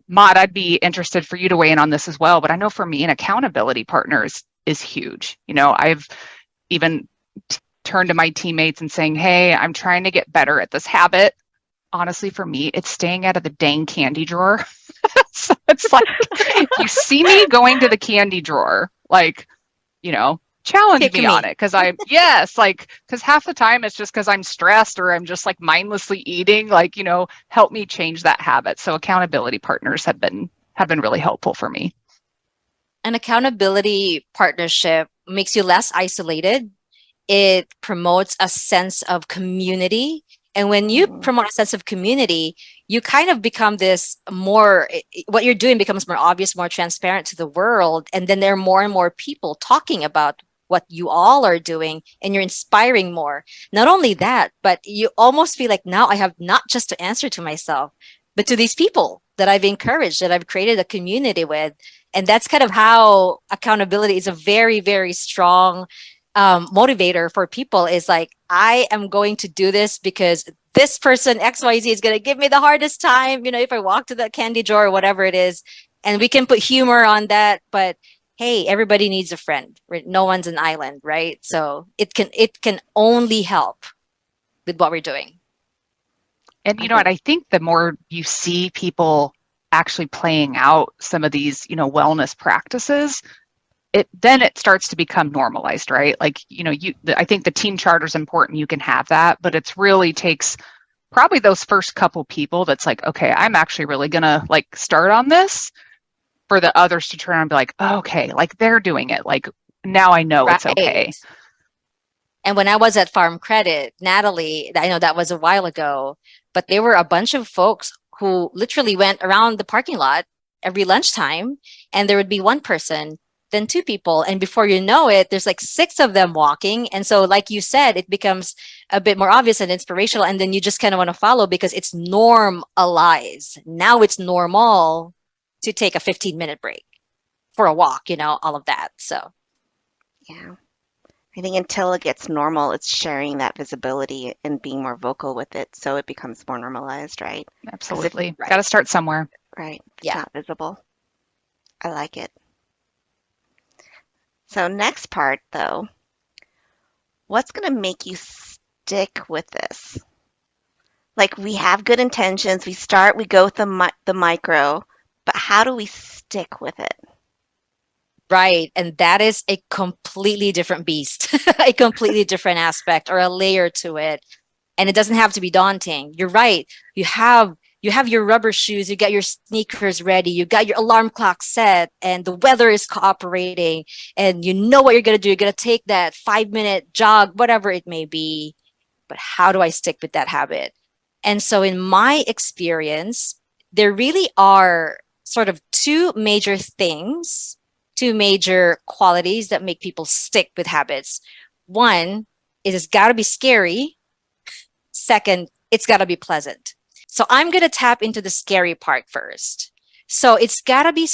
Maude, I'd be interested for you to weigh in on this as well, but I know for me, an accountability partners is huge. I've even turned to my teammates and saying, hey, I'm trying to get better at this habit. Honestly, for me, it's staying out of the dang candy drawer. So it's like, if you see me going to the candy drawer, challenge Kick me on me. it. Because because half the time it's just because I'm stressed or I'm just like mindlessly eating, help me change that habit. So accountability partners have been really helpful for me. An accountability partnership makes you less isolated. It promotes a sense of community. And when you promote a sense of community, you kind of become what you're doing becomes more obvious, more transparent to the world. And then there are more and more people talking about what you all are doing, and you're inspiring more. Not only that, but you almost feel like now I have not just to answer to myself, but to these people that I've encouraged, that I've created a community with. And that's kind of how accountability is a very, very strong motivator for people, is like, I am going to do this because this person XYZ is going to give me the hardest time, if I walk to that candy drawer or whatever it is. And we can put humor on that, but hey, everybody needs a friend, right? No one's an island, right? So it can only help with what we're doing. And what I think the more you see people actually playing out some of these, wellness practices, then it starts to become normalized, right? Like, I think the team charter is important. You can have that, but it's really takes probably those first couple people that's like, okay, I'm actually really gonna start on this, for the others to turn and be like, oh, okay, they're doing it. Now I know it's okay. Right. And when I was at Farm Credit, Natalie, I know that was a while ago, but there were a bunch of folks who literally went around the parking lot every lunchtime, and there would be one person, then two people. And before you know it, there's like six of them walking. And so, like you said, it becomes a bit more obvious and inspirational. And then you just kind of want to follow because it's normalized. Now it's normal to take a 15-minute break for a walk, all of that. So, Yeah. I think until it gets normal, it's sharing that visibility and being more vocal with it so it becomes more normalized, right? Absolutely. Right. Got to start somewhere. Right. It's Yeah. not visible. I like it. So next part, though, what's going to make you stick with this? Like we have good intentions, we go with the micro, but how do we stick with it? Right. And that is a completely different beast, a completely different aspect or a layer to it. And it doesn't have to be daunting. You're right. You have your rubber shoes, you got your sneakers ready, you got your alarm clock set, and the weather is cooperating, and you know what you're going to do. You're going to take that 5-minute jog, whatever it may be. But how do I stick with that habit? And so, in my experience, there really are sort of two major qualities that make people stick with habits. One is it's got to be scary. Second, it's got to be pleasant. So I'm going to tap into the scary part first. So it's got to be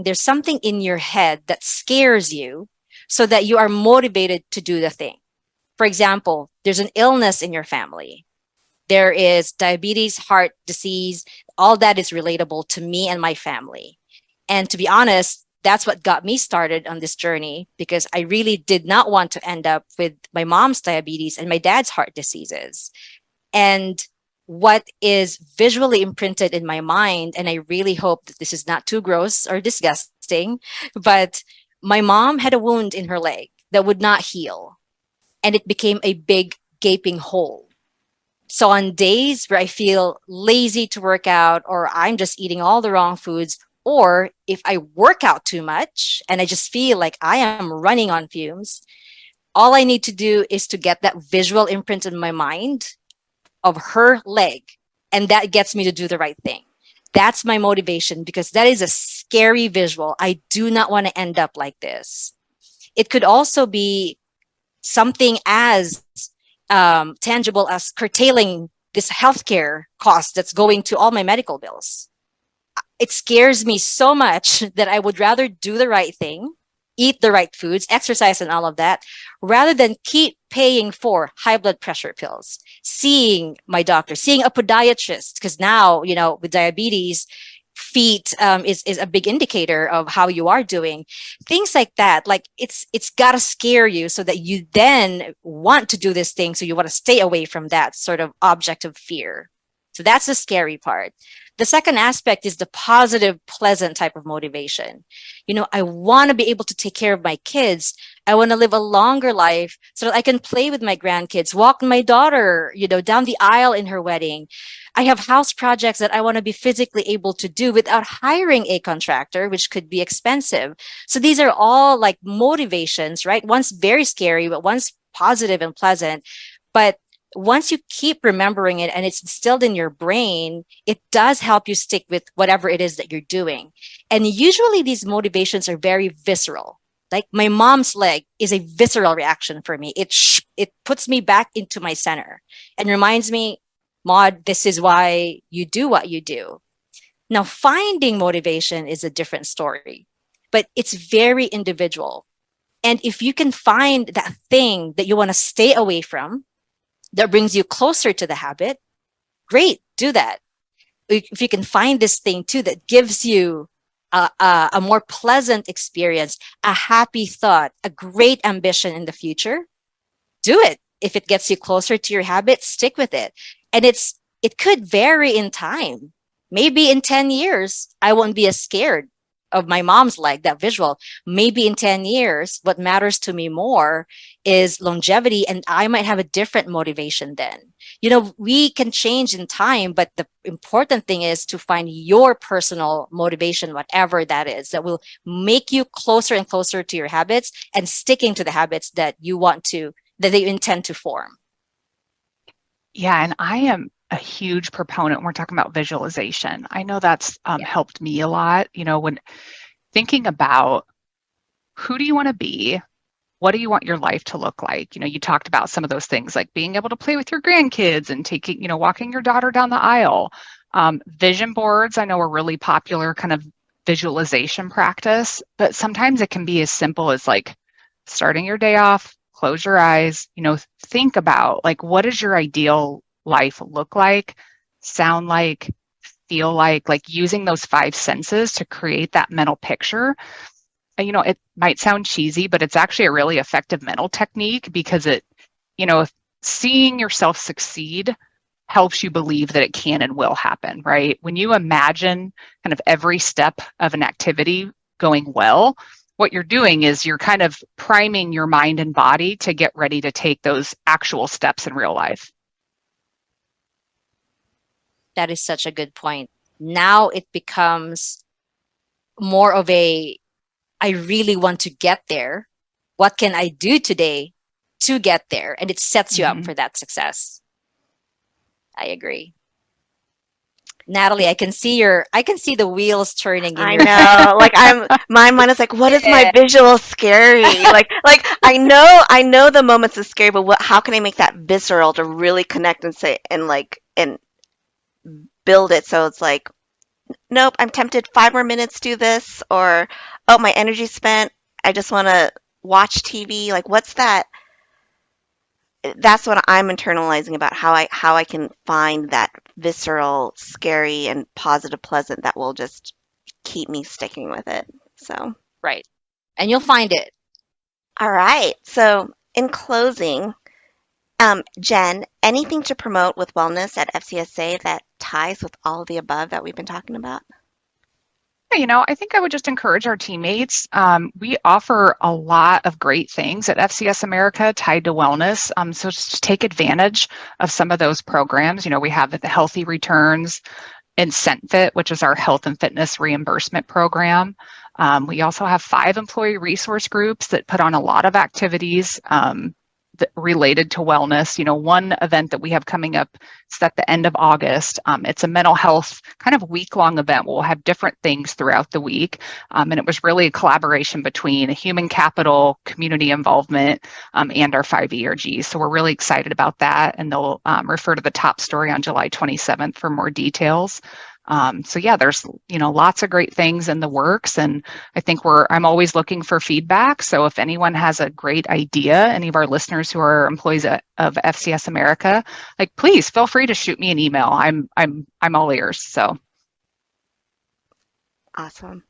there's something in your head that scares you so that you are motivated to do the thing. For example, there's an illness in your family. There is diabetes, heart disease, all that is relatable to me and my family. And to be honest, that's what got me started on this journey, because I really did not want to end up with my mom's diabetes and my dad's heart diseases. And what is visually imprinted in my mind, and I really hope that this is not too gross or disgusting, but my mom had a wound in her leg that would not heal, and it became a big gaping hole. So on days where I feel lazy to work out or I'm just eating all the wrong foods, Or if I work out too much and I just feel like I am running on fumes, all I need to do is to get that visual imprint in my mind of her leg. And that gets me to do the right thing. That's my motivation, because that is a scary visual. I do not want to end up like this. It could also be something as tangible as curtailing this healthcare cost that's going to all my medical bills. It scares me so much that I would rather do the right thing, eat the right foods, exercise, and all of that, rather than keep paying for high blood pressure pills, seeing my doctor, seeing a podiatrist, because now, with diabetes, feet is a big indicator of how you are doing. Things like that. Like it's got to scare you so that you then want to do this thing. So you want to stay away from that sort of object of fear. So that's the scary part. The second aspect is the positive, pleasant type of motivation. I want to be able to take care of my kids. I want to live a longer life so that I can play with my grandkids, walk my daughter, down the aisle in her wedding. I have house projects that I want to be physically able to do without hiring a contractor, which could be expensive. So these are all like motivations, right? One's very scary, but one's positive and pleasant. But once you keep remembering it and it's instilled in your brain, it does help you stick with whatever it is that you're doing. And usually these motivations are very visceral. Like my mom's leg is a visceral reaction for me. It puts me back into my center and reminds me, Maude, this is why you do what you do. Now, finding motivation is a different story, but it's very individual. And if you can find that thing that you want to stay away from, that brings you closer to the habit, great, do that. If you can find this thing too that gives you a more pleasant experience, a happy thought, a great ambition in the future, do it. If it gets you closer to your habit, stick with it. And it could vary in time. Maybe in 10 years, I won't be as scared of my mom's leg, that visual. Maybe in 10 years, what matters to me more is longevity, and I might have a different motivation then. We can change in time, but the important thing is to find your personal motivation, whatever that is, that will make you closer and closer to your habits and sticking to the habits that you intend to form. Yeah, and I am a huge proponent when we're talking about visualization. I know that's helped me a lot, when thinking about who do you want to be? What do you want your life to look like? You talked about some of those things like being able to play with your grandkids and walking your daughter down the aisle. Vision boards, I know, are really popular kind of visualization practice, but sometimes it can be as simple as like starting your day off, close your eyes, think about like, what does your ideal life look like, sound like, feel like using those 5 senses to create that mental picture. It might sound cheesy, but it's actually a really effective mental technique because seeing yourself succeed helps you believe that it can and will happen, right? When you imagine kind of every step of an activity going well, what you're doing is you're kind of priming your mind and body to get ready to take those actual steps in real life. That is such a good point. Now it becomes more of I really want to get there. What can I do today to get there? And it sets you up for that success. I agree. Natalie, I can see the wheels turning. I know. Like my mind is like, what is my visual scary? Like I know the moments is scary, but how can I make that visceral to really connect and say and build it so it's like, nope, I'm tempted 5 more minutes to do this, or oh, my energy's spent. I just want to watch TV. Like, what's that? That's what I'm internalizing about how I can find that visceral, scary, and positive, pleasant that will just keep me sticking with it. So right, and you'll find it. All right. So in closing, Jen, anything to promote with wellness at FCSA that ties with all of the above that we've been talking about? I think I would just encourage our teammates. We offer a lot of great things at FCS America tied to wellness. So just take advantage of some of those programs. We have the healthy returns, IncentFit, which is our health and fitness reimbursement program. We also have 5 employee resource groups that put on a lot of activities related to wellness. One event that we have coming up is at the end of August. It's a mental health kind of week-long event. We'll have different things throughout the week. And it was really a collaboration between human capital, community involvement, and our 5 ERGs. So we're really excited about that. And they'll refer to the top story on July 27th for more details. So yeah, there's, lots of great things in the works, and I think I'm always looking for feedback. So if anyone has a great idea, any of our listeners who are employees of FCS America, please feel free to shoot me an email. I'm all ears. So. Awesome.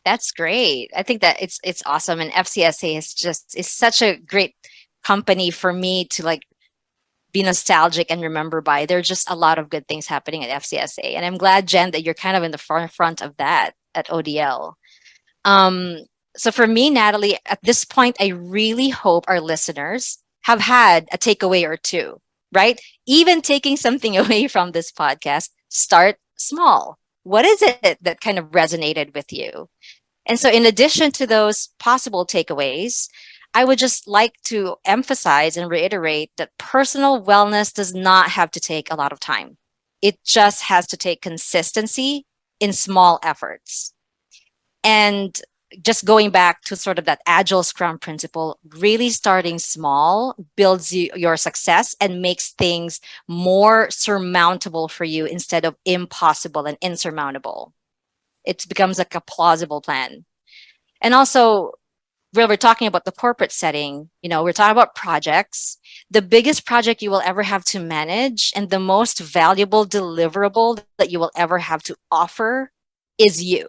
That's great. I think that it's awesome. And FCSA is such a great company for me to be nostalgic and remember by. There are just a lot of good things happening at FCSA. And I'm glad, Jen, that you're kind of in the front of that at ODL. So for me, Natalie, at this point, I really hope our listeners have had a takeaway or two, right? Even taking something away from this podcast, start small. What is it that kind of resonated with you? And so in addition to those possible takeaways, I would just like to emphasize and reiterate that personal wellness does not have to take a lot of time. It just has to take consistency in small efforts. And just going back to sort of that agile scrum principle, really starting small builds your success and makes things more surmountable for you instead of impossible and insurmountable. It becomes like a plausible plan. And also, we're talking about the corporate setting, we're talking about projects. The biggest project you will ever have to manage and the most valuable deliverable that you will ever have to offer is you.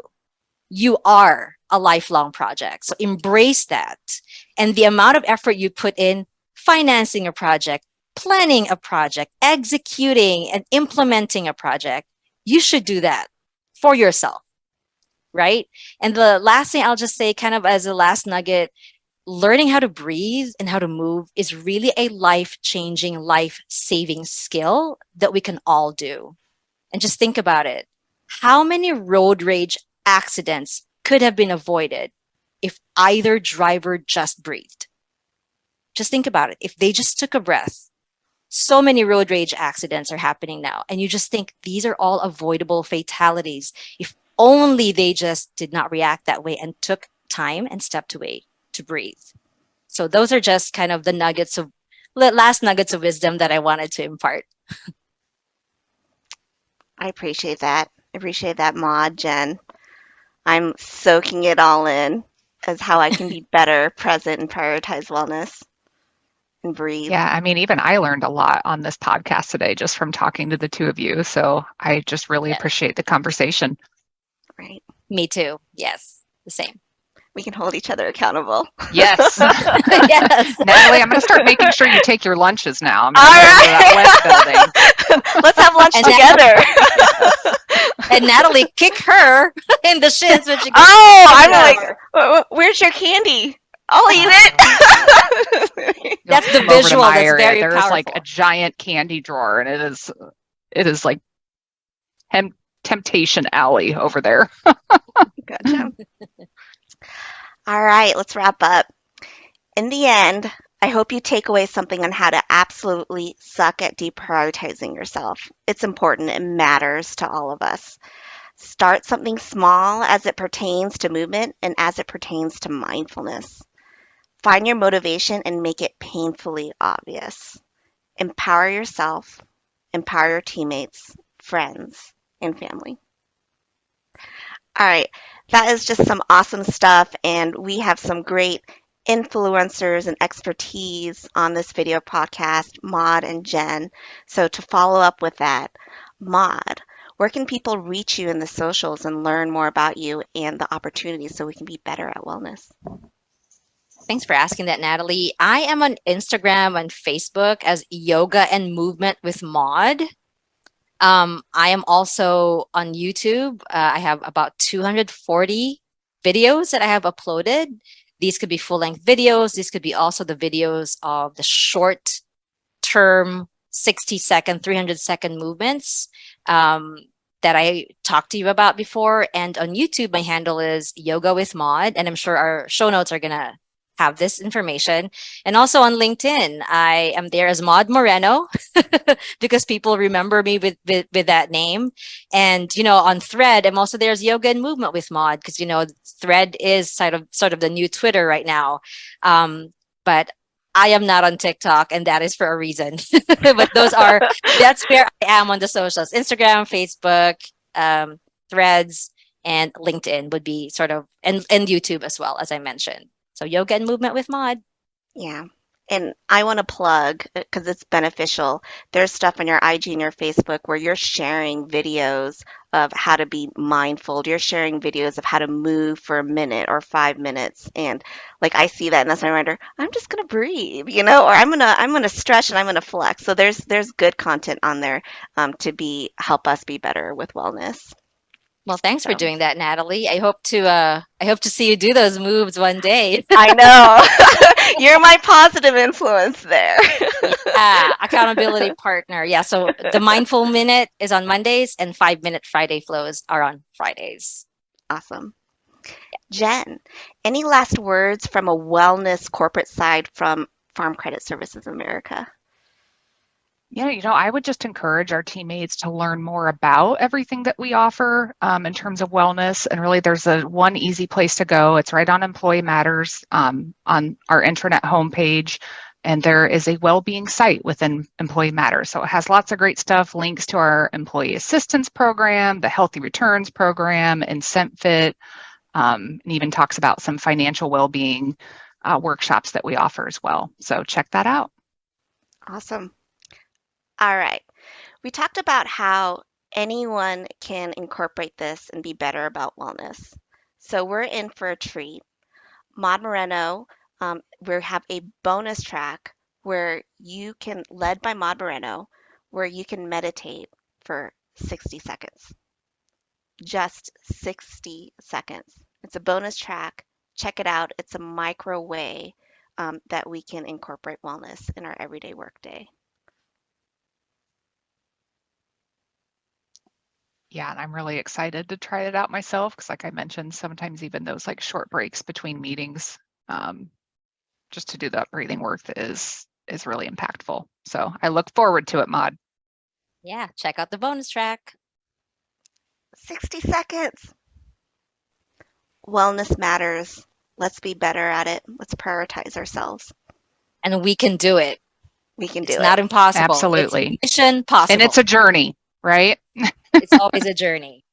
You are a lifelong project. So embrace that. And the amount of effort you put in financing a project, planning a project, executing and implementing a project, you should do that for yourself. Right? And the last thing I'll just say, kind of as a last nugget, learning how to breathe and how to move is really a life-changing, life-saving skill that we can all do. And just think about it. How many road rage accidents could have been avoided if either driver just breathed? Just think about it. If they just took a breath, so many road rage accidents are happening now. And you just think these are all avoidable fatalities. If only they just did not react that way and took time and stepped away to breathe. So those are just kind of the last nuggets of wisdom that I wanted to impart. I appreciate that. I appreciate that, Maude, Jen. I'm soaking it all in as how I can be better, present, and prioritize wellness and breathe. Yeah, I mean, even I learned a lot on this podcast today just from talking to the two of you. So I just really appreciate the conversation. Right. Me too. Yes, the same. We can hold each other accountable. Yes. Yes. Natalie, I'm going to start making sure you take your lunches now. I'm All going to go right. to that web building. Let's have lunch together. And Natalie, kick her in the shins when she gets I'm over. like, where's your candy? I'll eat it. That's the Come over to visual my that's area. very There's powerful. like a giant candy drawer, and it is like temptation alley over there. Gotcha. All right, let's wrap up. In the end, I hope you take away something on how to absolutely suck at deprioritizing yourself. It's important. It matters to all of us. Start something small as it pertains to movement and as it pertains to mindfulness. Find your motivation and make it painfully obvious. Empower yourself, empower your teammates, friends, and family. All right, that is just some awesome stuff, and we have some great influencers and expertise on this video podcast, Maude and Jen. So to follow up with that, Maude, where can people reach you in the socials and learn more about you and the opportunities so we can be better at wellness? Thanks for asking that, Natalie. I am on Instagram and Facebook as Yoga and Movement with Maude. I am also on YouTube. I have about 240 videos that I have uploaded. These could be full-length videos. These could be also the videos of the short-term 60-second, 300-second movements. that I talked to you about before. And on YouTube, my handle is Yoga with Maude, and I'm sure our show notes are gonna have this information. And also on LinkedIn, I am there as Maude Moreno because people remember me with that name. And on Thread, I'm also there as Yoga and Movement with Maude because Thread is sort of the new Twitter right now. But I am not on TikTok, and that is for a reason. But that's where I am on the socials: Instagram, Facebook, Threads, and LinkedIn would be sort of, and YouTube as well, as I mentioned. So yoga and movement with Maude. Yeah. And I want to plug because it's beneficial. There's stuff on your IG and your Facebook where you're sharing videos of how to be mindful. You're sharing videos of how to move for a minute or 5 minutes. And like I see that and that's my reminder, I'm just gonna breathe, or I'm gonna stretch and I'm gonna flex. So there's good content on there to be help us be better with wellness. Well, thanks for So doing that, Natalie. I hope to see you do those moves one day. I know. You're my positive influence there. Yeah, accountability partner. Yeah, so the mindful minute is on Mondays and 5-minute Friday flows are on Fridays. Awesome. Jen, any last words from a wellness corporate side from Farm Credit Services America? Yeah, I would just encourage our teammates to learn more about everything that we offer in terms of wellness. And really, there's one easy place to go. It's right on Employee Matters on our intranet homepage. And there is a well-being site within Employee Matters. So it has lots of great stuff, links to our employee assistance program, the Healthy Returns program, IncentFit, and even talks about some financial well-being workshops that we offer as well. So check that out. Awesome. All right. We talked about how anyone can incorporate this and be better about wellness. So we're in for a treat. Maude Moreno, we have a bonus track where you can, led by Maude Moreno, where you can meditate for 60 seconds. Just 60 seconds. It's a bonus track. Check it out. It's a micro way that we can incorporate wellness in our everyday workday. Yeah, and I'm really excited to try it out myself because, like I mentioned, sometimes even those like short breaks between meetings, just to do that breathing work is really impactful. So I look forward to it, Maude. Yeah, check out the bonus track. 60 seconds. Wellness matters. Let's be better at it. Let's prioritize ourselves. And we can do it. We can It's do it. not impossible. Absolutely. It's mission possible. And it's a journey, right? It's always a journey.